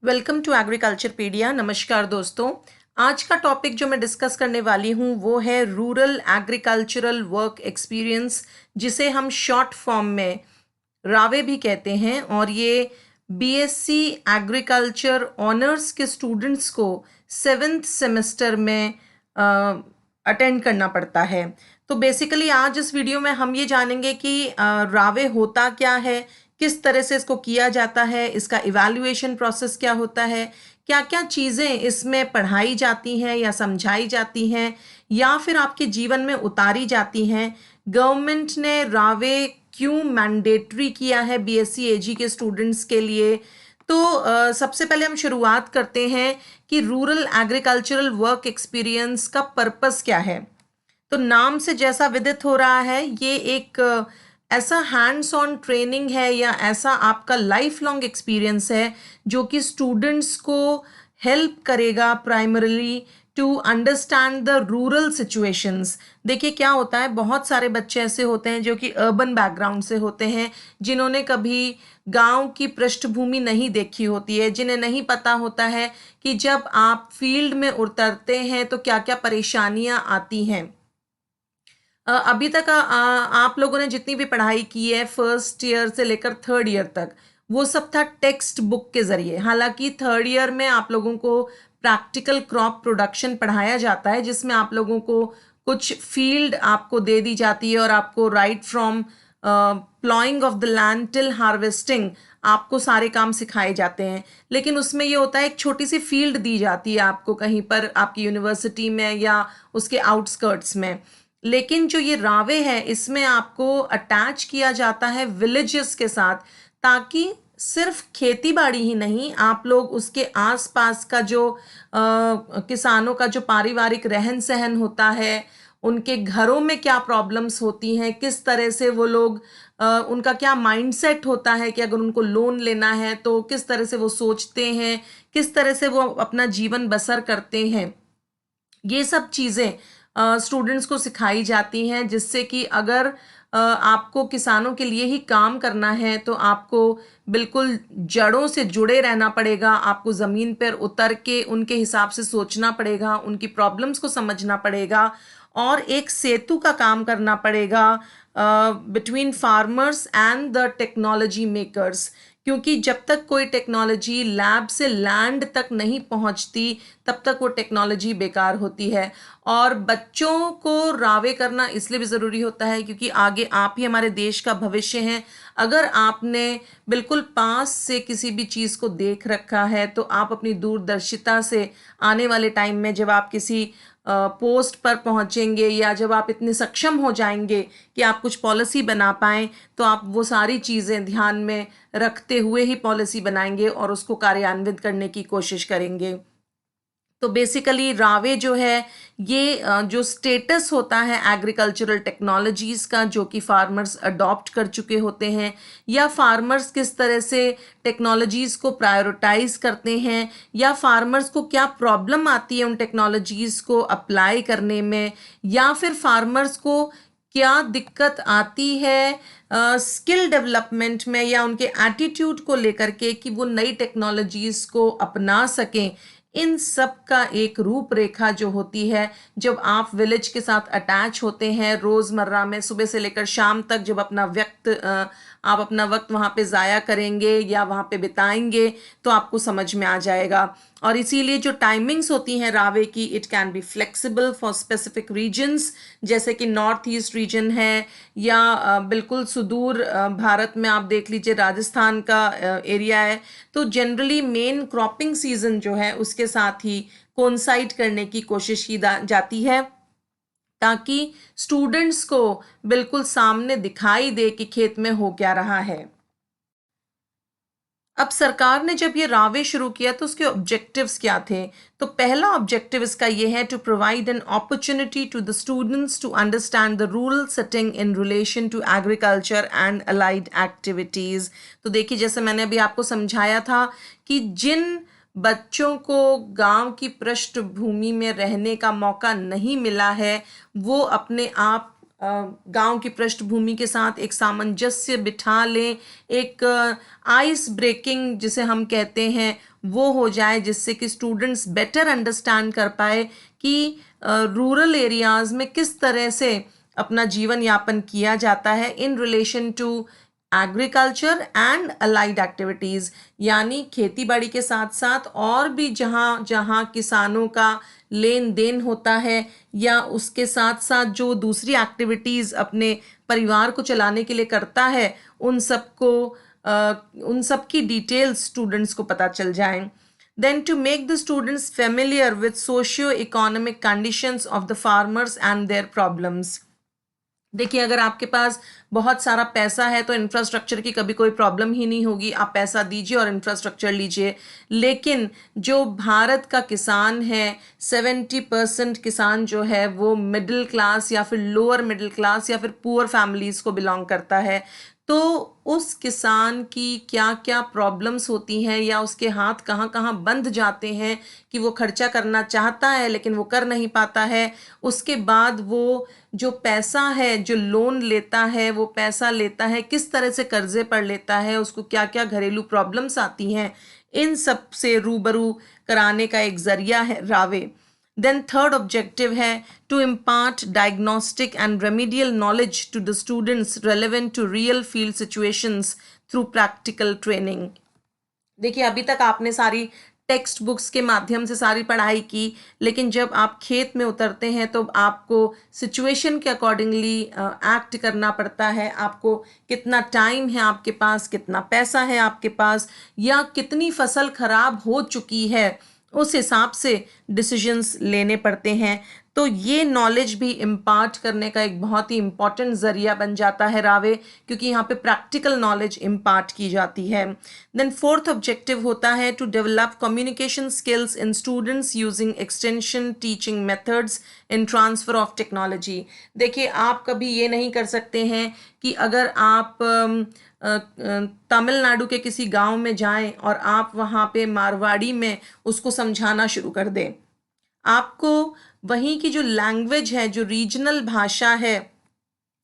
Welcome to एग्रीकल्चरपीडिया। नमस्कार दोस्तों। आज का टॉपिक जो मैं डिस्कस करने वाली हूँ वो है रूरल एग्रीकल्चरल वर्क एक्सपीरियंस, जिसे हम शॉर्ट फॉर्म में रावे भी कहते हैं। और ये बीएससी एग्रीकल्चर ऑनर्स के स्टूडेंट्स को 7th सेमेस्टर में अटेंड करना पड़ता है। तो बेसिकली आज इस वीडियो में हम ये जानेंगे कि रावे होता क्या है, किस तरह से इसको किया जाता है, इसका इवैल्यूएशन प्रोसेस क्या होता है, क्या क्या चीज़ें इसमें पढ़ाई जाती हैं या समझाई जाती हैं या फिर आपके जीवन में उतारी जाती हैं। गवर्नमेंट ने रावे क्यों मैंडेटरी किया है बीएससी एजी के स्टूडेंट्स के लिए। तो सबसे पहले हम शुरुआत करते हैं कि रूरल एग्रीकल्चरल वर्क एक्सपीरियंस का पर्पस क्या है। तो नाम से जैसा विदित हो रहा है, ये एक ऐसा हैंड्स ऑन ट्रेनिंग है या ऐसा आपका लाइफ लॉन्ग एक्सपीरियंस है जो कि स्टूडेंट्स को हेल्प करेगा primarily to understand the rural situations. देखिए क्या होता है, बहुत सारे बच्चे ऐसे होते हैं जो कि अर्बन बैकग्राउंड से होते हैं, जिन्होंने कभी गांव की पृष्ठभूमि नहीं देखी होती है, जिन्हें नहीं पता होता है कि जब आप फील्ड में उतरते हैं तो क्या क्या परेशानियां आती हैं। अभी तक आप लोगों ने जितनी भी पढ़ाई की है फर्स्ट ईयर से लेकर थर्ड ईयर तक, वो सब था टेक्स्ट बुक के ज़रिए। हालांकि थर्ड ईयर में आप लोगों को प्रैक्टिकल क्रॉप प्रोडक्शन पढ़ाया जाता है, जिसमें आप लोगों को कुछ फील्ड आपको दे दी जाती है और आपको right from ploughing of the land till harvesting आपको सारे काम सिखाए जाते हैं। लेकिन उसमें ये होता है, एक छोटी सी फील्ड दी जाती है आपको कहीं पर आपकी यूनिवर्सिटी में या उसके आउटस्कर्ट्स में। लेकिन जो ये रावे है, इसमें आपको अटैच किया जाता है विलेजेस के साथ, ताकि सिर्फ खेती बाड़ी ही नहीं, आप लोग उसके आसपास का जो किसानों का जो पारिवारिक रहन सहन होता है, उनके घरों में क्या प्रॉब्लम्स होती हैं, किस तरह से वो लोग उनका क्या माइंडसेट होता है कि अगर उनको लोन लेना है तो किस तरह से वो सोचते हैं, किस तरह से वो अपना जीवन बसर करते हैं, ये सब चीज़ें स्टूडेंट्स को सिखाई जाती हैं। जिससे कि अगर आपको किसानों के लिए ही काम करना है तो आपको बिल्कुल जड़ों से जुड़े रहना पड़ेगा, आपको ज़मीन पर उतर के उनके हिसाब से सोचना पड़ेगा, उनकी प्रॉब्लम्स को समझना पड़ेगा और एक सेतु का काम करना पड़ेगा between farmers and the technology makers. क्योंकि जब तक कोई टेक्नोलॉजी लैब से लैंड तक नहीं पहुंचती, तब तक वो टेक्नोलॉजी बेकार होती है। और बच्चों को रावे करना इसलिए भी ज़रूरी होता है क्योंकि आगे आप ही हमारे देश का भविष्य हैं। अगर आपने बिल्कुल पास से किसी भी चीज़ को देख रखा है तो आप अपनी दूरदर्शिता से आने वाले टाइम में जब आप किसी पोस्ट पर पहुंचेंगे या जब आप इतने सक्षम हो जाएंगे कि आप कुछ पॉलिसी बना पाएं, तो आप वो सारी चीज़ें ध्यान में रखते हुए ही पॉलिसी बनाएंगे और उसको कार्यान्वित करने की कोशिश करेंगे। तो बेसिकली रावे जो है, ये जो स्टेटस होता है एग्रीकल्चरल टेक्नोलॉजीज़ का, जो कि फार्मर्स अडॉप्ट कर चुके होते हैं, या फार्मर्स किस तरह से टेक्नोलॉजीज़ को प्रायोरिटाइज करते हैं, या फार्मर्स को क्या प्रॉब्लम आती है उन टेक्नोलॉजीज़ को अप्लाई करने में, या फिर फार्मर्स को क्या दिक्कत आती है स्किल डेवलपमेंट में या उनके एटीट्यूड को लेकर के कि वो नई टेक्नोलॉजीज़ को अपना सकें। इन सब का एक रूपरेखा जो होती है, जब आप विलेज के साथ अटैच होते हैं रोज़मर्रा में, सुबह से लेकर शाम तक जब आप अपना वक्त वहाँ पे ज़ाया करेंगे या वहाँ पे बिताएंगे, तो आपको समझ में आ जाएगा। और इसीलिए जो टाइमिंग्स होती हैं रावे की, it can be flexible for specific regions, जैसे कि नॉर्थ ईस्ट रीजन है या बिल्कुल सुदूर भारत में आप देख लीजिए राजस्थान का एरिया है। तो जनरली मेन क्रॉपिंग सीजन जो है उसके साथ ही कोइंसाइड करने की कोशिश की जाती है, ताकि स्टूडेंट्स को बिल्कुल सामने दिखाई दे कि खेत में हो क्या रहा है। अब सरकार ने जब ये रावे शुरू किया तो उसके ऑब्जेक्टिव्स क्या थे। तो पहला ऑब्जेक्टिव इसका ये है, to provide an opportunity to the students to understand the rural setting in relation to agriculture and allied activities. तो देखिए, जैसे मैंने अभी आपको समझाया था कि जिन बच्चों को गांव की पृष्ठभूमि में रहने का मौका नहीं मिला है, वो अपने आप गांव की पृष्ठभूमि के साथ एक सामंजस्य बिठा लें, एक आइस ब्रेकिंग जिसे हम कहते हैं वो हो जाए, जिससे कि स्टूडेंट्स बेटर अंडरस्टैंड कर पाए कि रूरल एरियाज़ में किस तरह से अपना जीवन यापन किया जाता है in relation to agriculture and allied activities, यानी खेती बाड़ी के साथ साथ और भी जहाँ जहाँ किसानों का लेन देन होता है, या उसके साथ साथ जो दूसरी एक्टिविटीज़ अपने परिवार को चलाने के लिए करता है, उन सब की डिटेल्स स्टूडेंट्स को पता चल जाएं. Then to make the students familiar with socio-economic conditions of the farmers and their problems. देखिए, अगर आपके पास बहुत सारा पैसा है तो इंफ्रास्ट्रक्चर की कभी कोई प्रॉब्लम ही नहीं होगी, आप पैसा दीजिए और इंफ्रास्ट्रक्चर लीजिए. लेकिन जो भारत का किसान है, 70% किसान जो है वो मिडिल क्लास या फिर लोअर मिडिल क्लास या फिर पुअर फैमिलीज़ को बिलोंग करता है. तो उस किसान की क्या क्या प्रॉब्लम्स होती हैं, या उसके हाथ कहाँ कहाँ बंध जाते हैं कि वो खर्चा करना चाहता है लेकिन वो कर नहीं पाता है. उसके बाद वो जो पैसा है, जो लोन लेता है, वो पैसा लेता है किस तरह से कर्जे पर लेता है, उसको क्या क्या घरेलू प्रॉब्लम्स आती हैं, इन सब से रूबरू कराने का एक जरिया है रावे. देन थर्ड ऑब्जेक्टिव है to impart diagnostic and remedial knowledge to the students relevant to real field situations through practical training. देखिए, अभी तक आपने सारी टेक्स्ट बुक्स के माध्यम से सारी पढ़ाई की, लेकिन जब आप खेत में उतरते हैं तो आपको सिचुएशन के अकॉर्डिंगली एक्ट करना पड़ता है. आपको कितना टाइम है आपके पास, कितना पैसा है आपके पास, या कितनी फसल खराब हो चुकी है, उस हिसाब से डिसीजंस लेने पड़ते हैं. तो ये नॉलेज भी इम्पार्ट करने का एक बहुत ही इम्पॉर्टेंट ज़रिया बन जाता है रावे, क्योंकि यहाँ पे प्रैक्टिकल नॉलेज इम्पार्ट की जाती है. देन फोर्थ ऑब्जेक्टिव होता है to develop communication skills in students using extension teaching methods in transfer of technology. देखिए, आप कभी ये नहीं कर सकते हैं कि अगर आप तमिलनाडु के किसी गांव में जाएं और आप वहाँ पे मारवाड़ी में उसको समझाना शुरू कर दें. आपको वहीं की जो लैंग्वेज है, जो रीजनल भाषा है,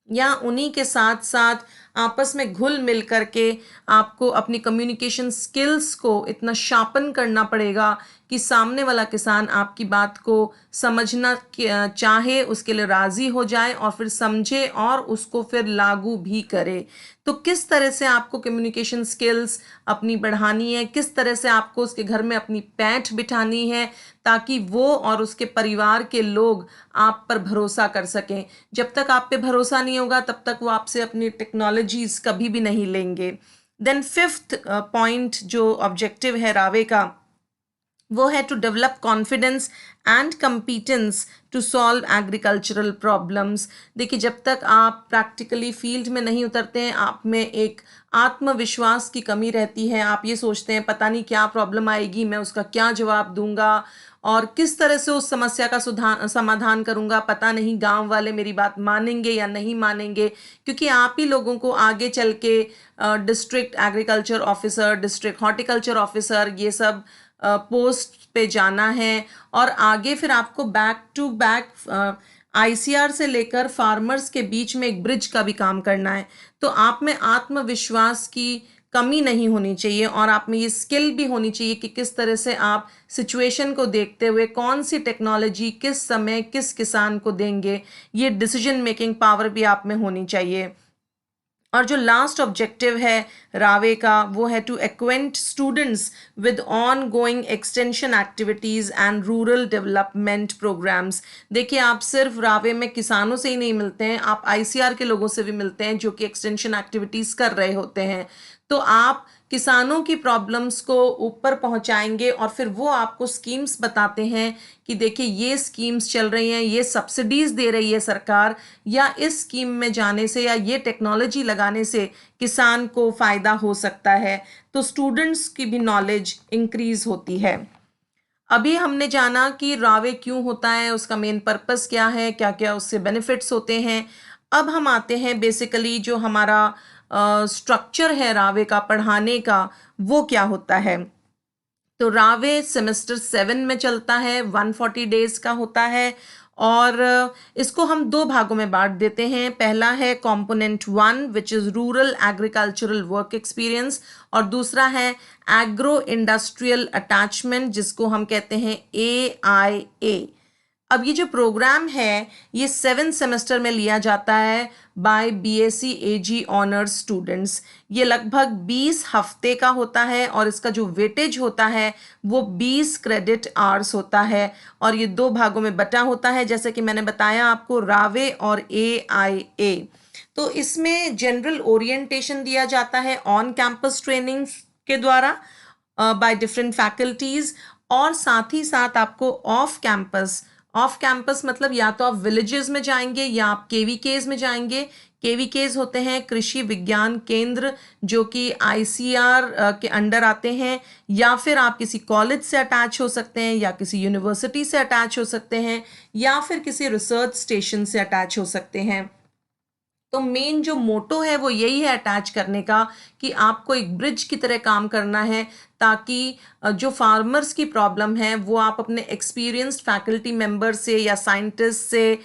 या उन्हीं के साथ साथ आपस में घुल मिल करके आपको अपनी कम्युनिकेशन स्किल्स को इतना शार्पन करना पड़ेगा कि सामने वाला किसान आपकी बात को समझना चाहे, उसके लिए राज़ी हो जाए और फिर समझे और उसको फिर लागू भी करे. तो किस तरह से आपको कम्युनिकेशन स्किल्स अपनी बढ़ानी है, किस तरह से आपको उसके घर में अपनी पैठ बिठानी है, ताकि वो और उसके परिवार के लोग आप पर भरोसा कर सकें. जब तक आप पे भरोसा नहीं होगा तब तक वो आपसे अपनी टेक्नोलॉजीज़ कभी भी नहीं लेंगे. देन फिफ्थ पॉइंट जो ऑब्जेक्टिव है रावे का, वो है to develop confidence and competence to solve agricultural problems. देखिए, जब तक आप प्रैक्टिकली फील्ड में नहीं उतरते हैं, आप में एक आत्मविश्वास की कमी रहती है. आप ये सोचते हैं पता नहीं क्या प्रॉब्लम आएगी, मैं उसका क्या जवाब दूंगा और किस तरह से उस समस्या का समाधान करूंगा, पता नहीं गांव वाले मेरी बात मानेंगे या नहीं मानेंगे. क्योंकि आप ही लोगों को आगे चल के district agriculture officer, district horticulture officer, ये सब पोस्ट पे जाना है, और आगे फिर आपको बैक टू बैक आईसीआर से लेकर फार्मर्स के बीच में एक ब्रिज का भी काम करना है. तो आप में आत्मविश्वास की कमी नहीं होनी चाहिए, और आप में ये स्किल भी होनी चाहिए कि किस तरह से आप सिचुएशन को देखते हुए कौन सी टेक्नोलॉजी किस समय किस किसान को देंगे, ये डिसीजन मेकिंग पावर भी आप में होनी चाहिए. और जो लास्ट ऑब्जेक्टिव है रावे का, वो है to acquaint students with ongoing extension activities and rural development programmes. देखिए, आप सिर्फ रावे में किसानों से ही नहीं मिलते हैं, आप आईसीआर के लोगों से भी मिलते हैं जो कि एक्सटेंशन एक्टिविटीज़ कर रहे होते हैं. तो आप किसानों की प्रॉब्लम्स को ऊपर पहुंचाएंगे और फिर वो आपको स्कीम्स बताते हैं कि देखिए ये स्कीम्स चल रही हैं, ये सब्सिडीज़ दे रही है सरकार, या इस स्कीम में जाने से या ये टेक्नोलॉजी लगाने से किसान को फ़ायदा हो सकता है. तो स्टूडेंट्स की भी नॉलेज इंक्रीज़ होती है. अभी हमने जाना कि रावे क्यों होता है, उसका मेन पर्पस क्या है, क्या क्या उससे बेनिफिट्स होते हैं. अब हम आते हैं बेसिकली जो हमारा स्ट्रक्चर है रावे का पढ़ाने का, वो क्या होता है. तो रावे सेमेस्टर 7 में चलता है, 140 डेज का होता है, और इसको हम दो भागों में बांट देते हैं। पहला है component 1 which is rural agricultural work experience, और दूसरा है एग्रो इंडस्ट्रियल अटैचमेंट जिसको हम कहते हैं AIA। अब ये जो प्रोग्राम है ये 7 सेमेस्टर में लिया जाता है by BSc AG honours students. ये लगभग 20 हफ्ते का होता है और इसका जो वेटेज होता है वो 20 क्रेडिट आवर्स होता है, और ये दो भागों में बटा होता है जैसे कि मैंने बताया आपको, रावे और AIA। तो इसमें जनरल ओरिएंटेशन दिया जाता है ऑन कैंपस ट्रेनिंग के द्वारा बाय डिफरेंट फैकल्टीज, और साथ ही साथ आपको ऑफ कैंपस मतलब या तो आप विलेजेस में जाएंगे या आप केवीकेज में जाएंगे। केवीकेज होते हैं कृषि विज्ञान केंद्र जो कि ICR के अंडर आते हैं, या फिर आप किसी कॉलेज से अटैच हो सकते हैं या किसी यूनिवर्सिटी से अटैच हो सकते हैं या फिर किसी रिसर्च स्टेशन से अटैच हो सकते हैं। तो मेन जो मोटो है वो यही है अटैच करने का कि आपको एक ब्रिज की तरह काम करना है, ताकि जो फार्मर्स की प्रॉब्लम है वो आप अपने एक्सपीरियंस्ड फैकल्टी मेंबर से या साइंटिस्ट से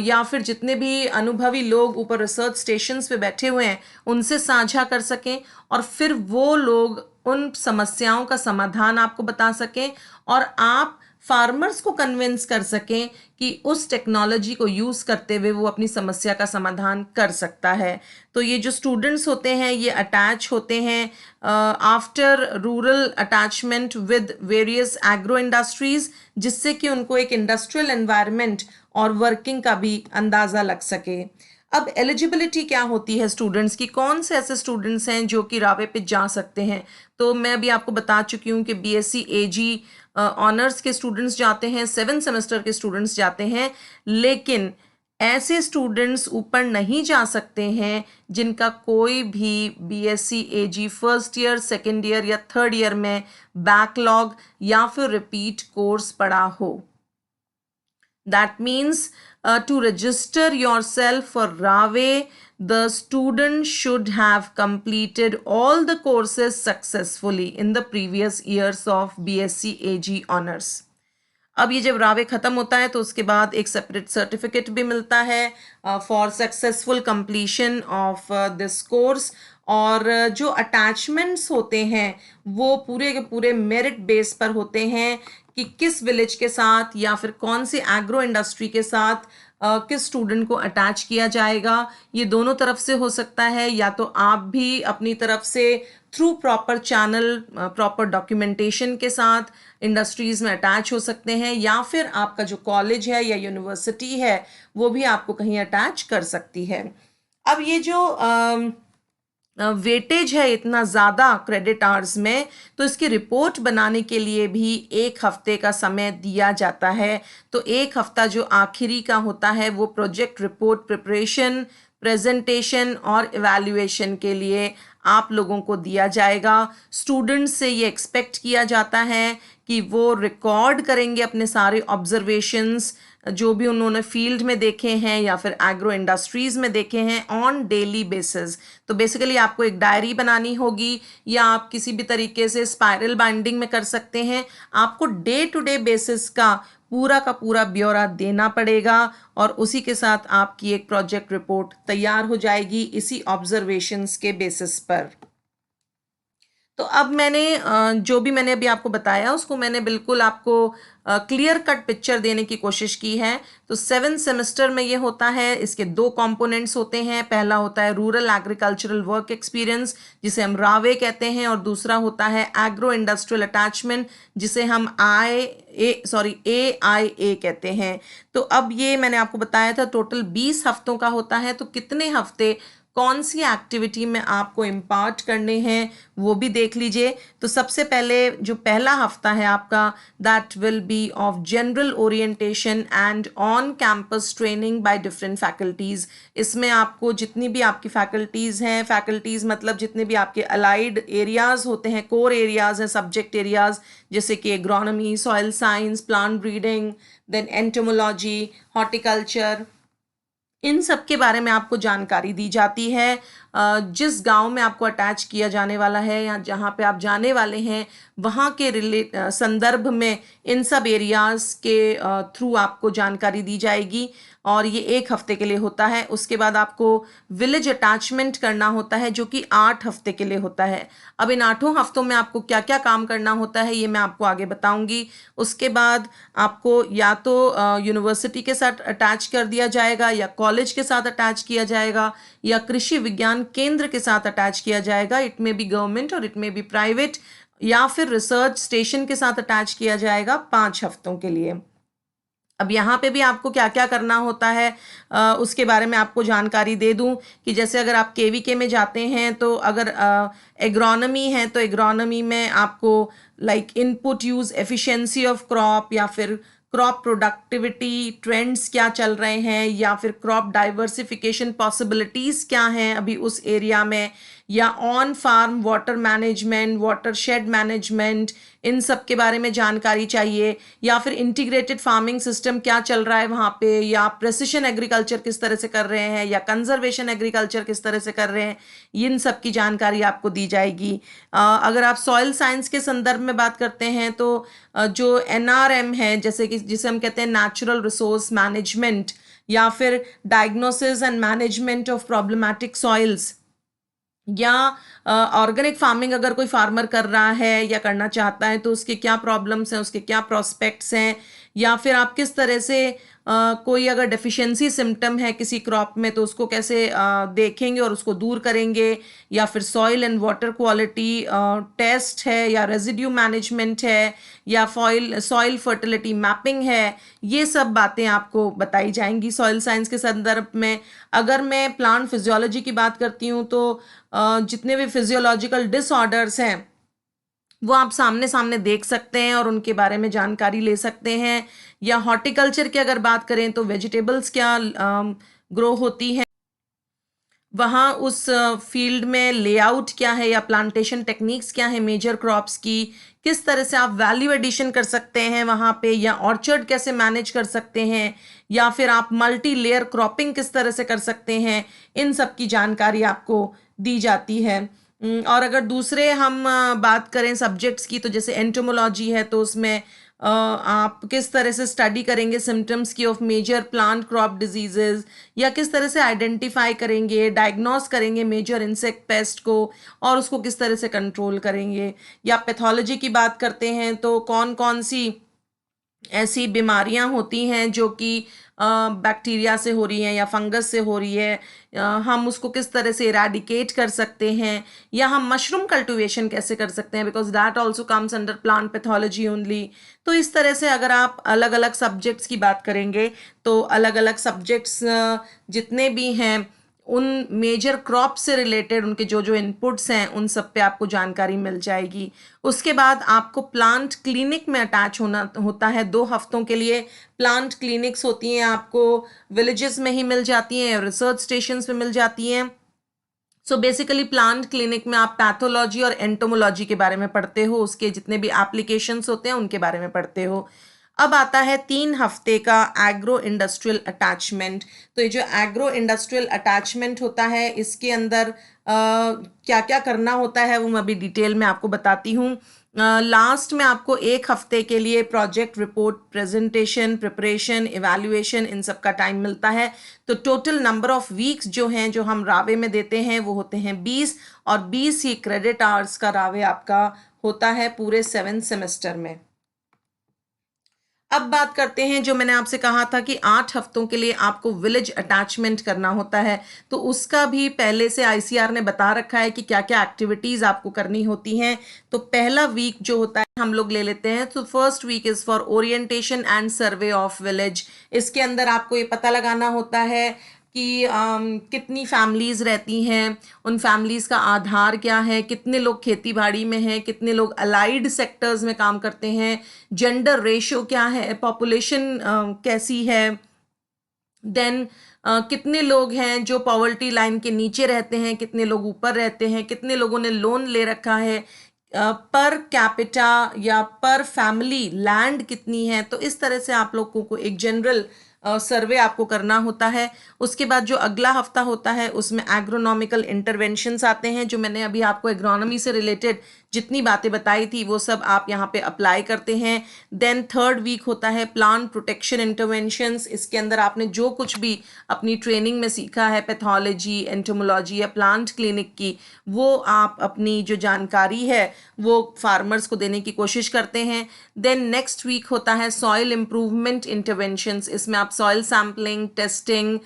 या फिर जितने भी अनुभवी लोग ऊपर रिसर्च स्टेशंस पे बैठे हुए हैं उनसे साझा कर सकें, और फिर वो लोग उन समस्याओं का समाधान आपको बता सकें और आप फार्मर्स को कन्विंस कर सकें कि उस टेक्नोलॉजी को यूज़ करते हुए वो अपनी समस्या का समाधान कर सकता है। तो ये जो स्टूडेंट्स होते हैं ये अटैच होते हैं after rural attachment with various agro industries, जिससे कि उनको एक इंडस्ट्रियल एनवायरनमेंट और वर्किंग का भी अंदाज़ा लग सके। अब एलिजिबिलिटी क्या होती है स्टूडेंट्स की, कौन से ऐसे स्टूडेंट्स हैं जो कि रावे पे जा सकते हैं? तो मैं अभी आपको बता चुकी हूँ कि BSc AG ऑनर्स के स्टूडेंट्स जाते हैं, 7 सेमेस्टर के स्टूडेंट्स जाते हैं, लेकिन ऐसे स्टूडेंट्स ऊपर नहीं जा सकते हैं जिनका कोई भी BSc AG first year, second year या थर्ड ईयर में बैकलॉग या फिर रिपीट कोर्स पड़ा हो। That means to register yourself for RAWE, the student should have completed all the courses successfully in the previous years of BSc AG honors. अब ये जब रावे ख़त्म होता है तो उसके बाद एक सेपरेट सर्टिफिकेट भी मिलता है for successful completion of this course, और जो अटैचमेंट्स होते हैं वो पूरे के पूरे मेरिट बेस पर होते हैं कि किस विलेज के साथ या फिर कौन सी एग्रो इंडस्ट्री के साथ किस स्टूडेंट को अटैच किया जाएगा। ये दोनों तरफ से हो सकता है, या तो आप भी अपनी तरफ से through proper channel, proper documentation के साथ इंडस्ट्रीज़ में अटैच हो सकते हैं, या फिर आपका जो कॉलेज है या यूनिवर्सिटी है वो भी आपको कहीं अटैच कर सकती है। अब ये जो वेटेज है इतना ज़्यादा क्रेडिट आवर्स में, तो इसकी रिपोर्ट बनाने के लिए भी 1 हफ्ते का समय दिया जाता है। तो 1 हफ्ता जो आखिरी का होता है वो प्रोजेक्ट रिपोर्ट प्रिपरेशन, प्रेजेंटेशन और इवैल्यूएशन के लिए आप लोगों को दिया जाएगा। स्टूडेंट्स से ये एक्सपेक्ट किया जाता है कि वो रिकॉर्ड करेंगे अपने सारे ऑब्जर्वेशंस जो भी उन्होंने फील्ड में देखे हैं या फिर एग्रो इंडस्ट्रीज़ में देखे हैं ऑन डेली बेसिस। तो बेसिकली आपको एक डायरी बनानी होगी, या आप किसी भी तरीके से स्पाइरल बाइंडिंग में कर सकते हैं। आपको डे टू डे बेसिस का पूरा ब्यौरा देना पड़ेगा, और उसी के साथ आपकी एक प्रोजेक्ट रिपोर्ट तैयार हो जाएगी इसी ऑब्जर्वेशंस के बेसिस पर। तो अब मैंने जो भी मैंने अभी आपको बताया उसको मैंने बिल्कुल आपको क्लियर कट पिक्चर देने की कोशिश की है। तो 7 सेमेस्टर में ये होता है, इसके 2 कंपोनेंट्स होते हैं। पहला होता है रूरल एग्रीकल्चरल वर्क एक्सपीरियंस जिसे हम रावे कहते हैं, और दूसरा होता है एग्रो इंडस्ट्रियल अटैचमेंट जिसे हम AIA कहते हैं। तो अब ये मैंने आपको बताया था टोटल 20 हफ्तों का होता है। तो कितने हफ्ते कौन सी एक्टिविटी में आपको इम्पार्ट करने हैं वो भी देख लीजिए। तो सबसे पहले जो पहला हफ्ता है आपका, that will be of general orientation and on campus training by different faculties. इसमें आपको जितनी भी आपकी फैकल्टीज़ हैं, फैकल्टीज़ मतलब जितने भी आपके अलाइड एरियाज़ होते हैं, कोर एरियाज़ हैं, सब्जेक्ट एरियाज़, जैसे कि agronomy, soil science, plant breeding, then entomology, horticulture, इन सब के बारे में आपको जानकारी दी जाती है। जिस गांव में आपको अटैच किया जाने वाला है या जहां पे आप जाने वाले हैं वहां के संदर्भ में इन सब एरियाज के थ्रू आपको जानकारी दी जाएगी। और ये 1 हफ्ते के लिए होता है। उसके बाद आपको विलेज अटैचमेंट करना होता है जो कि 8 हफ्ते के लिए होता है। अब इन 8 हफ्तों में आपको क्या क्या काम करना होता है ये मैं आपको आगे बताऊंगी। उसके बाद आपको या तो यूनिवर्सिटी के साथ अटैच कर दिया जाएगा या कॉलेज के साथ अटैच किया जाएगा या कृषि विज्ञान केंद्र के साथ अटैच किया जाएगा। इट में बी गवर्नमेंट और इट में बी प्राइवेट, या फिर रिसर्च स्टेशन के साथ अटैच किया जाएगा 5 हफ्तों के लिए। अब यहाँ पे भी आपको क्या क्या करना होता है उसके बारे में आपको जानकारी दे दूं कि जैसे अगर आप केवीके में जाते हैं तो अगर एग्रोनॉमी है तो एग्रोनॉमी में आपको like input use efficiency of crop या फिर क्रॉप प्रोडक्टिविटी ट्रेंड्स क्या चल रहे हैं या फिर क्रॉप डाइवर्सिफिकेशन पॉसिबिलिटीज़ क्या हैं अभी उस एरिया में, या on farm water management water shed management, इन सब के बारे में जानकारी चाहिए। या फिर इंटीग्रेटेड फार्मिंग सिस्टम क्या चल रहा है वहाँ पे, या प्रेसिशन एग्रीकल्चर किस तरह से कर रहे हैं, या कंजर्वेशन एग्रीकल्चर किस तरह से कर रहे हैं, इन सब की जानकारी आपको दी जाएगी। अगर आप सॉइल साइंस के संदर्भ में बात करते हैं तो जो एनआरएम है जैसे कि जिसे हम कहते हैं नेचुरल रिसोर्स मैनेजमेंट, या फिर diagnosis and management of problematic soils, या ऑर्गेनिक फार्मिंग अगर कोई फार्मर कर रहा है या करना चाहता है तो उसके क्या प्रॉब्लम्स हैं, उसके क्या प्रोस्पेक्ट्स हैं, या फिर आप किस तरह से कोई अगर डेफिशिएंसी सिम्टम है किसी क्रॉप में तो उसको कैसे देखेंगे और उसको दूर करेंगे, या फिर soil and water quality test है, या रेजिड्यू मैनेजमेंट है, या सॉइल फर्टिलिटी मैपिंग है। ये सब बातें आपको बताई जाएंगी सॉइल साइंस के संदर्भ में। अगर मैं प्लांट फिजियोलॉजी की बात करती हूँ तो जितने भी फिजियोलॉजिकल डिसऑर्डर्स हैं वो आप सामने सामने देख सकते हैं और उनके बारे में जानकारी ले सकते हैं। या हॉर्टिकल्चर की अगर बात करें तो वेजिटेबल्स क्या ग्रो होती हैं वहाँ उस फील्ड में, लेआउट क्या है या प्लांटेशन टेक्निक्स क्या है मेजर क्रॉप्स की, किस तरह से आप वैल्यू एडिशन कर सकते हैं वहाँ पे, या ऑर्चर्ड कैसे मैनेज कर सकते हैं, या फिर आप मल्टी लेयर क्रॉपिंग किस तरह से कर सकते हैं, इन सब की जानकारी आपको दी जाती है। और अगर दूसरे हम बात करें सब्जेक्ट्स की तो जैसे एंटोमोलॉजी है तो उसमें आप किस तरह से स्टडी करेंगे सिम्टम्स की of major plant crop diseases, या किस तरह से आइडेंटिफाई करेंगे डायग्नोस करेंगे मेजर इंसेक्ट पेस्ट को और उसको किस तरह से कंट्रोल करेंगे। या पैथोलॉजी की बात करते हैं तो कौन कौन सी ऐसी बीमारियां होती हैं जो कि बैक्टीरिया से हो रही हैं या फंगस से हो रही है, हम उसको किस तरह से इरेडिकेट कर सकते हैं, या हम मशरूम कल्टीवेशन कैसे कर सकते हैं because that also comes under plant pathology only. तो इस तरह से अगर आप अलग अलग सब्जेक्ट्स की बात करेंगे तो अलग अलग सब्जेक्ट्स जितने भी हैं उन मेजर क्रॉप से रिलेटेड उनके जो जो इनपुट्स हैं उन सब पे आपको जानकारी मिल जाएगी। उसके बाद आपको प्लांट क्लिनिक में अटैच होना होता है 2 हफ्तों के लिए। प्लांट क्लिनिक्स होती हैं आपको विलेजेस में ही मिल जाती हैं, रिसर्च स्टेशंस में मिल जाती हैं। सो बेसिकली प्लांट क्लिनिक में आप पैथोलॉजी और एंटोमोलॉजी के बारे में पढ़ते हो, उसके जितने भी एप्लीकेशंस होते हैं उनके बारे में पढ़ते हो। अब आता है 3 हफ्ते का एग्रो इंडस्ट्रियल अटैचमेंट। तो ये जो एग्रो इंडस्ट्रियल अटैचमेंट होता है इसके अंदर क्या क्या करना होता है वो मैं अभी डिटेल में आपको बताती हूँ। लास्ट में आपको 1 हफ्ते के लिए project report presentation preparation evaluation इन सब का टाइम मिलता है। तो टोटल नंबर ऑफ वीक्स जो हैं जो हम रावे में देते हैं वो होते हैं 20, और 20 ही क्रेडिट आवर्स का रावे आपका होता है पूरे 7 सेमेस्टर में। अब बात करते हैं जो मैंने आपसे कहा था कि 8 हफ्तों के लिए आपको विलेज अटैचमेंट करना होता है, तो उसका भी पहले से आईसीआर ने बता रखा है कि क्या क्या एक्टिविटीज आपको करनी होती हैं। तो पहला वीक जो होता है हम लोग ले लेते हैं। तो first week is for orientation and survey of village. इसके अंदर आपको ये पता लगाना होता है कि कितनी फैमिलीज़ रहती हैं, उन फैमिलीज़ का आधार क्या है, कितने लोग खेती बाड़ी में हैं, कितने लोग अलाइड सेक्टर्स में काम करते हैं, जेंडर रेशो क्या है, पॉपुलेशन कैसी है, देन कितने लोग हैं जो पॉवर्टी लाइन के नीचे रहते हैं, कितने लोग ऊपर रहते हैं, कितने लोगों ने लोन ले रखा है, पर कैपिटा या पर फैमिली लैंड कितनी है। तो इस तरह से आप लोगों को एक जनरल सर्वे आपको करना होता है। उसके बाद जो अगला हफ्ता होता है उसमें एग्रोनॉमिकल इंटरवेंशंस आते हैं, जो मैंने अभी आपको एग्रोनॉमी से रिलेटेड जितनी बातें बताई थी वो सब आप यहाँ पे अप्लाई करते हैं। देन थर्ड वीक होता है प्लांट प्रोटेक्शन इंटरवेंशंस। इसके अंदर आपने जो कुछ भी अपनी ट्रेनिंग में सीखा है पैथोलॉजी, एंटोमोलॉजी या प्लांट क्लिनिक की, वो आप अपनी जो जानकारी है वो फार्मर्स को देने की कोशिश करते हैं। देन नेक्स्ट वीक होता है सॉइल इम्प्रूवमेंट इंटरवेंशंस। इसमें आप सॉइल सैम्पलिंग, टेस्टिंग,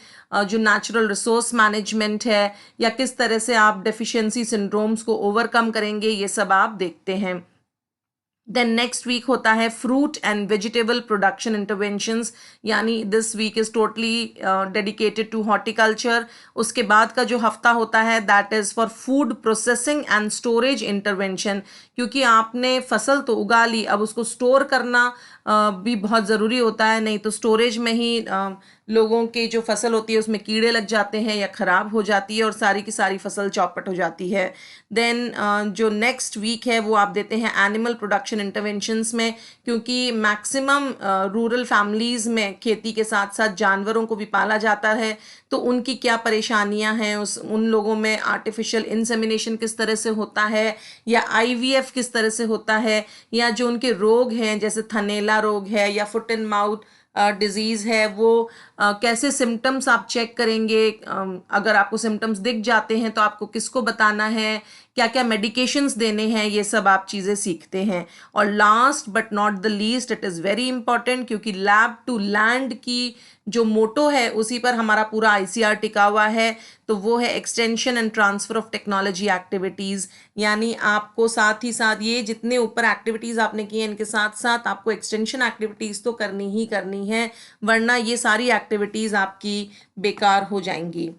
जो नेचुरल रिसोर्स मैनेजमेंट है या किस तरह से आप डेफिशिएंसी सिंड्रोम्स को ओवरकम करेंगे, ये सब आप देखते हैं। देन नेक्स्ट वीक होता है fruit and vegetable production interventions, यानी this week is totally dedicated to horticulture. उसके बाद का जो हफ्ता होता है that is for food processing and storage intervention, क्योंकि आपने फसल तो उगा ली, अब उसको स्टोर करना भी बहुत ज़रूरी होता है, नहीं तो स्टोरेज में ही लोगों की जो फसल होती है उसमें कीड़े लग जाते हैं या ख़राब हो जाती है और सारी की सारी फसल चौपट हो जाती है। देन जो नेक्स्ट वीक है वो आप देते हैं एनिमल प्रोडक्शन इंटरवेंशंस में, क्योंकि मैक्सिमम रूरल फैमिलीज़ में खेती के साथ साथ जानवरों को भी पाला जाता है, तो उनकी क्या परेशानियां हैं, उन लोगों में आर्टिफिशियल इंसेमिनेशन किस तरह से होता है या आईवीएफ किस तरह से होता है, या जो उनके रोग हैं जैसे थनैला रोग है या फुट एंड माउथ डिजीज़ है, वो कैसे सिम्टम्स आप चेक करेंगे, अगर आपको सिम्टम्स दिख जाते हैं तो आपको किसको बताना है, क्या क्या मेडिकेशंस देने हैं, ये सब आप चीज़ें सीखते हैं। और last but not the least, it is very important, क्योंकि लैब टू लैंड की जो मोटो है उसी पर हमारा पूरा आईसीआर टिका हुआ है, तो वो है extension and transfer of technology activities. यानी आपको साथ ही साथ ये जितने ऊपर एक्टिविटीज़ आपने की हैं इनके साथ साथ आपको एक्सटेंशन एक्टिविटीज़ तो करनी ही करनी है, वरना ये सारी एक्टिविटीज़ आपकी बेकार हो जाएंगी।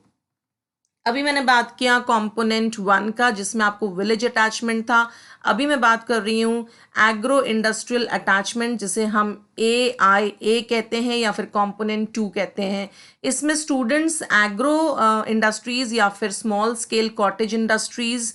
अभी मैंने बात किया कंपोनेंट 1 का, जिसमें आपको विलेज अटैचमेंट था। अभी मैं बात कर रही हूँ एग्रो इंडस्ट्रियल अटैचमेंट, जिसे हम AIA कहते हैं या फिर कंपोनेंट 2 कहते हैं। इसमें स्टूडेंट्स एग्रो इंडस्ट्रीज़ या फिर स्मॉल स्केल कॉटेज इंडस्ट्रीज़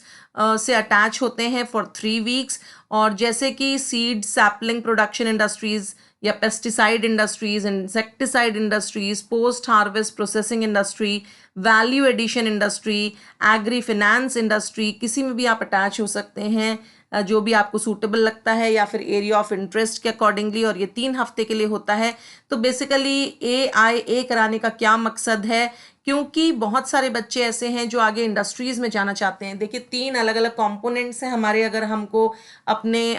से अटैच होते हैं फॉर 3 वीक्स, और जैसे कि सीड सैपलिंग प्रोडक्शन इंडस्ट्रीज़ या pesticide industries, insecticide industries, post harvest processing industry, value addition industry, agri finance industry, किसी में भी आप अटैच हो सकते हैं जो भी आपको सूटेबल लगता है या फिर एरिया ऑफ इंटरेस्ट के अकॉर्डिंगली, और ये 3 हफ्ते के लिए होता है। तो बेसिकली AIA कराने का क्या मकसद है, क्योंकि बहुत सारे बच्चे ऐसे हैं जो आगे इंडस्ट्रीज़ में जाना चाहते हैं। देखिए 3 अलग अलग कंपोनेंट्स हैं हमारे, अगर हमको अपने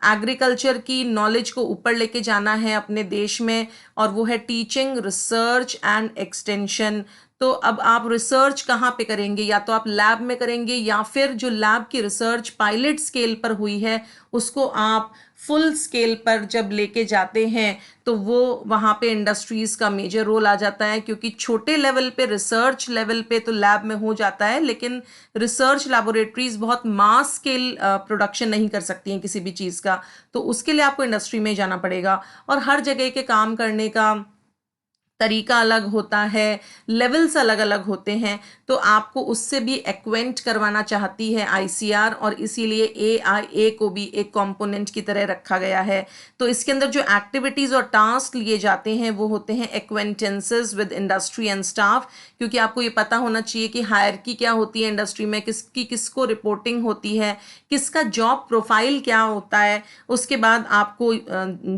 एग्रीकल्चर की नॉलेज को ऊपर लेके जाना है अपने देश में, और वो है टीचिंग, रिसर्च एंड एक्सटेंशन। तो अब आप रिसर्च कहाँ पे करेंगे, या तो आप लैब में करेंगे या फिर जो लैब की रिसर्च पायलट स्केल पर हुई है उसको आप फुल स्केल पर जब लेके जाते हैं तो वो वहाँ पे इंडस्ट्रीज़ का मेजर रोल आ जाता है, क्योंकि छोटे लेवल पे रिसर्च लेवल पे तो लैब में हो जाता है, लेकिन रिसर्च लैबोरेटरीज बहुत मास स्केल प्रोडक्शन नहीं कर सकती हैं किसी भी चीज़ का, तो उसके लिए आपको इंडस्ट्री में जाना पड़ेगा। और हर जगह के काम करने का तरीका अलग होता है, लेवल्स अलग अलग होते हैं, तो आपको उससे भी एक्वेंट करवाना चाहती है आईसीआर, और इसीलिए AIA को भी एक कंपोनेंट की तरह रखा गया है। तो इसके अंदर जो एक्टिविटीज़ और टास्क लिए जाते हैं वो होते हैं acquaintances with industry and staff, क्योंकि आपको ये पता होना चाहिए कि हायरकी क्या होती है इंडस्ट्री में, किसकी किसको रिपोर्टिंग होती है, किसका जॉब प्रोफाइल क्या होता है। उसके बाद आपको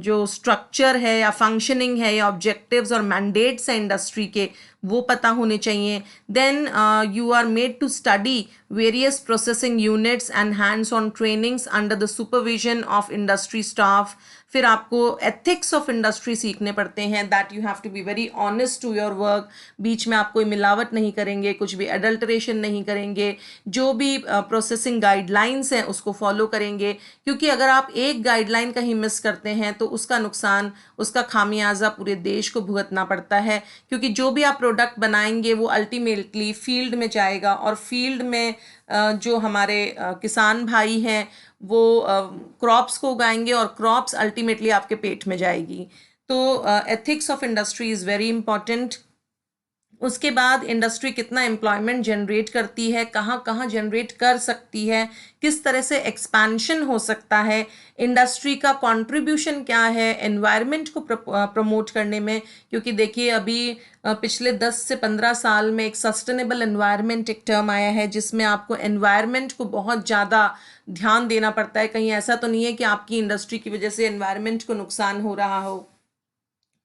जो स्ट्रक्चर है या फंक्शनिंग है या ऑब्जेक्टिव्स और मैंडेट्स हैं इंडस्ट्री के वो पता होने चाहिए। Then you are made to study various processing units and hands on trainings under the supervision of industry staff. फिर आपको एथिक्स ऑफ इंडस्ट्री सीखने पड़ते हैं, that you have to be very honest to your work. बीच में आप कोई मिलावट नहीं करेंगे, कुछ भी एडल्टरेशन नहीं करेंगे, जो भी प्रोसेसिंग गाइडलाइंस हैं उसको फॉलो करेंगे, क्योंकि अगर आप एक गाइडलाइन कहीं मिस करते हैं तो उसका नुकसान, उसका खामियाजा पूरे देश को भुगतना पड़ता है, क्योंकि जो भी आप प्रोडक्ट बनाएंगे वो अल्टीमेटली फील्ड में जाएगा, और फील्ड में जो हमारे किसान भाई हैं वो क्रॉप्स को उगाएंगे और क्रॉप्स अल्टीमेटली आपके पेट में जाएगी। तो ethics of industry is very important. उसके बाद इंडस्ट्री कितना एम्प्लॉयमेंट जनरेट करती है, कहाँ कहाँ जनरेट कर सकती है, किस तरह से एक्सपेंशन हो सकता है, इंडस्ट्री का कंट्रीब्यूशन क्या है एनवायरनमेंट को प्रमोट करने में। क्योंकि देखिए अभी पिछले 10 से 15 साल में एक सस्टेनेबल एनवायरनमेंट एक टर्म आया है, जिसमें आपको एनवायरनमेंट को बहुत ज़्यादा ध्यान देना पड़ता है। कहीं ऐसा तो नहीं है कि आपकी इंडस्ट्री की वजह से एनवायरनमेंट को नुकसान हो रहा हो।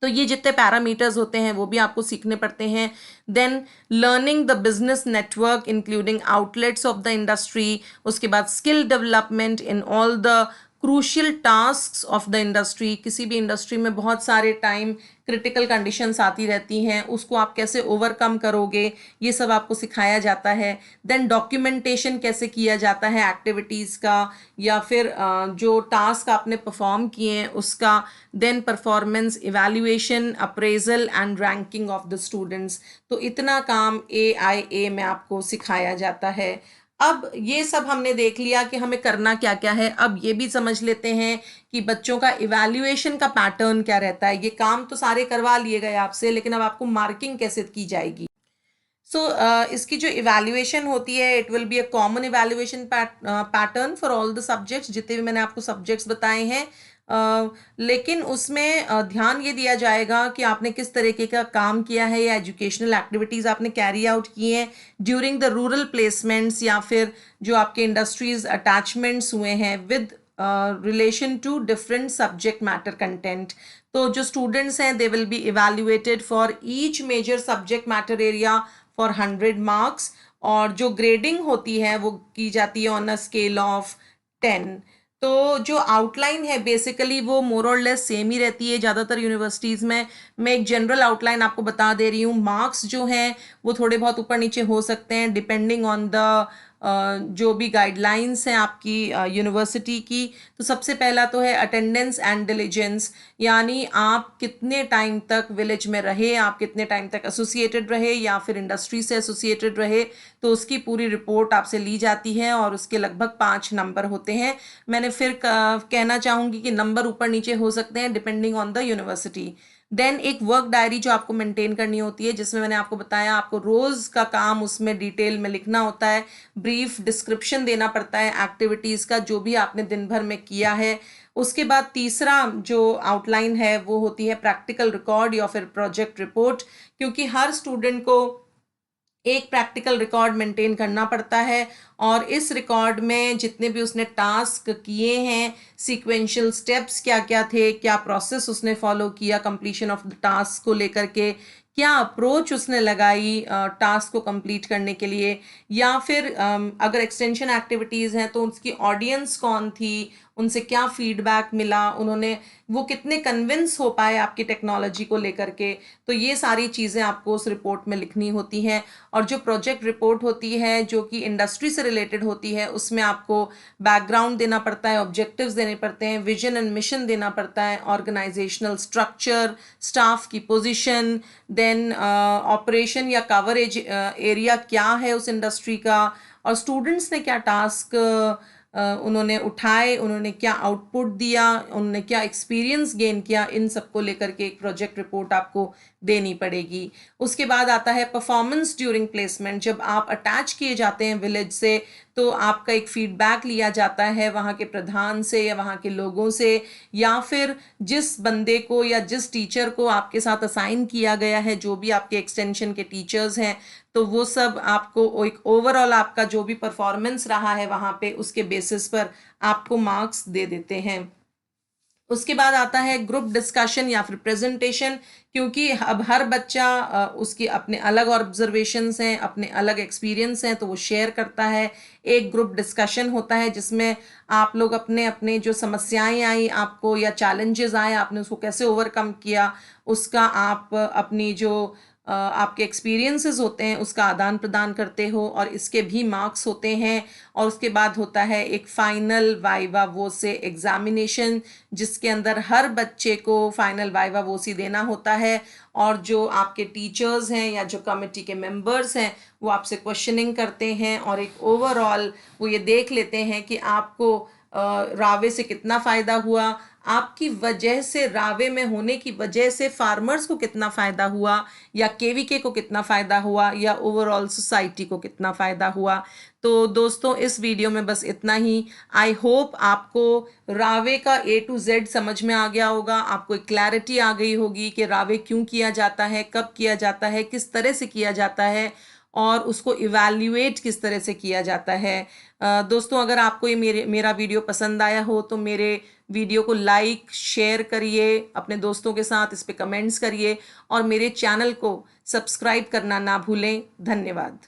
तो ये जितने पैरामीटर्स होते हैं वो भी आपको सीखने पड़ते हैं। Then learning the business network including outlets of the industry, उसके बाद skill development in all the crucial tasks of the industry. किसी भी इंडस्ट्री में बहुत सारे टाइम क्रिटिकल कंडीशंस आती रहती हैं, उसको आप कैसे ओवरकम करोगे, ये सब आपको सिखाया जाता है। देन डॉक्यूमेंटेशन कैसे किया जाता है एक्टिविटीज़ का, या फिर जो टास्क आपने परफॉर्म किए हैं उसका। Then performance evaluation, appraisal and ranking of the students. तो इतना काम AIA में आपको सिखाया जाता है। अब ये सब हमने देख लिया कि हमें करना क्या क्या है। अब ये भी समझ लेते हैं कि बच्चों का इवैल्यूएशन का पैटर्न क्या रहता है। ये काम तो सारे करवा लिए गए आपसे, लेकिन अब आपको मार्किंग कैसे की जाएगी। सो इसकी जो इवैल्यूएशन होती है, it will be a common evaluation pattern for all the subjects, जितने भी मैंने आपको सब्जेक्ट्स बताए हैं। लेकिन उसमें ध्यान ये दिया जाएगा कि आपने किस तरीके का काम किया है या एजुकेशनल एक्टिविटीज़ आपने कैरी आउट की हैं ड्यूरिंग द रूरल प्लेसमेंट्स, या फिर जो आपके इंडस्ट्रीज अटैचमेंट्स हुए हैं with relation to different subject matter content. तो जो स्टूडेंट्स हैं they will be evaluated for each major subject matter area for 100 marks, और जो ग्रेडिंग होती है वो की जाती है ऑन अ स्केल ऑफ 10। तो जो आउटलाइन है बेसिकली वो मोर और लेस सेम ही रहती है ज़्यादातर यूनिवर्सिटीज़ में। मैं एक जनरल आउटलाइन आपको बता दे रही हूँ। मार्क्स जो हैं वो थोड़े बहुत ऊपर नीचे हो सकते हैं डिपेंडिंग ऑन द जो भी गाइडलाइंस हैं आपकी यूनिवर्सिटी की। तो सबसे पहला तो है अटेंडेंस एंड डिलीजेंस, यानी आप कितने टाइम तक विलेज में रहे, आप कितने टाइम तक एसोसिएटेड रहे या फिर इंडस्ट्री से एसोसिएटेड रहे। तो उसकी पूरी रिपोर्ट आपसे ली जाती है और उसके लगभग 5 नंबर होते हैं। मैंने फिर कहना चाहूँगी कि नंबर ऊपर नीचे हो सकते हैं depending on the university. Then एक वर्क डायरी जो आपको मेंटेन करनी होती है, जिसमें मैंने आपको बताया आपको रोज़ का काम उसमें डिटेल में लिखना होता है, ब्रीफ डिस्क्रिप्शन देना पड़ता है एक्टिविटीज़ का जो भी आपने दिन भर में किया है। उसके बाद तीसरा जो आउटलाइन है वो होती है प्रैक्टिकल रिकॉर्ड या फिर प्रोजेक्ट रिपोर्ट, क्योंकि हर स्टूडेंट को एक प्रैक्टिकल रिकॉर्ड मेंटेन करना पड़ता है, और इस रिकॉर्ड में जितने भी उसने टास्क किए हैं, सीक्वेंशियल स्टेप्स क्या क्या थे, क्या प्रोसेस उसने फॉलो किया कंप्लीशन ऑफ द टास्क को लेकर के, क्या अप्रोच उसने लगाई टास्क को कंप्लीट करने के लिए, या फिर अगर एक्सटेंशन एक्टिविटीज़ हैं तो उसकी ऑडियंस कौन थी, उनसे क्या फीडबैक मिला, उन्होंने वो कितने कन्विंस हो पाए आपकी टेक्नोलॉजी को लेकर के। तो ये सारी चीज़ें आपको उस रिपोर्ट में लिखनी होती हैं। और जो प्रोजेक्ट रिपोर्ट होती है जो कि इंडस्ट्री से रिलेटेड होती है, उसमें आपको बैकग्राउंड देना पड़ता है, ऑब्जेक्टिव्स देने पड़ते हैं, विजन एंड मिशन देना पड़ता है, ऑर्गेनाइजेशनल स्ट्रक्चर, स्टाफ की पोजीशन, देन ऑपरेशन या कवरेज एरिया क्या है उस इंडस्ट्री का, और स्टूडेंट्स ने क्या टास्क उन्होंने उठाए, उन्होंने क्या आउटपुट दिया, उन्होंने क्या एक्सपीरियंस गेन किया, इन सबको लेकर के एक प्रोजेक्ट रिपोर्ट आपको देनी पड़ेगी। उसके बाद आता है परफॉर्मेंस ड्यूरिंग प्लेसमेंट। जब आप अटैच किए जाते हैं विलेज से तो आपका एक फीडबैक लिया जाता है वहाँ के प्रधान से या वहाँ के लोगों से, या फिर जिस बंदे को या जिस टीचर को आपके साथ असाइन किया गया है, जो भी आपके एक्सटेंशन के टीचर्स हैं, तो वो सब आपको एक ओवरऑल आपका जो भी परफॉर्मेंस रहा है वहाँ पे उसके बेसिस पर आपको मार्क्स दे देते हैं। उसके बाद आता है ग्रुप डिस्कशन या फिर प्रेजेंटेशन, क्योंकि अब हर बच्चा उसके अपने अलग ऑब्जर्वेशंस हैं, अपने अलग एक्सपीरियंस हैं, तो वो शेयर करता है। एक ग्रुप डिस्कशन होता है जिसमें आप लोग अपने अपने जो समस्याएं आई आपको या चैलेंजेस आए आपने उसको कैसे ओवरकम किया, उसका आप अपनी जो आपके एक्सपीरियंसेस होते हैं उसका आदान प्रदान करते हो, और इसके भी मार्क्स होते हैं। और उसके बाद होता है एक फाइनल वाइवा वो से एग्जामिनेशन, जिसके अंदर हर बच्चे को फाइनल वाइवा वो सी देना होता है, और जो आपके टीचर्स हैं या जो कमेटी के मेंबर्स हैं वो आपसे क्वेश्चनिंग करते हैं, और एक ओवरऑल वो ये देख लेते हैं कि आपको रावे से कितना फ़ायदा हुआ, आपकी वजह से, रावे में होने की वजह से फार्मर्स को कितना फ़ायदा हुआ, या केवीके को कितना फ़ायदा हुआ, या ओवरऑल सोसाइटी को कितना फ़ायदा हुआ। तो दोस्तों इस वीडियो में बस इतना ही। आई होप आपको रावे का A to Z समझ में आ गया होगा, आपको एक क्लैरिटी आ गई होगी कि रावे क्यों किया जाता है, कब किया जाता है, किस तरह से किया जाता है, और उसको इवैल्यूएट किस तरह से किया जाता है। दोस्तों अगर आपको ये मेरा वीडियो पसंद आया हो तो मेरे वीडियो को लाइक शेयर करिए अपने दोस्तों के साथ, इस पे कमेंट्स करिए, और मेरे चैनल को सब्सक्राइब करना ना भूलें। धन्यवाद।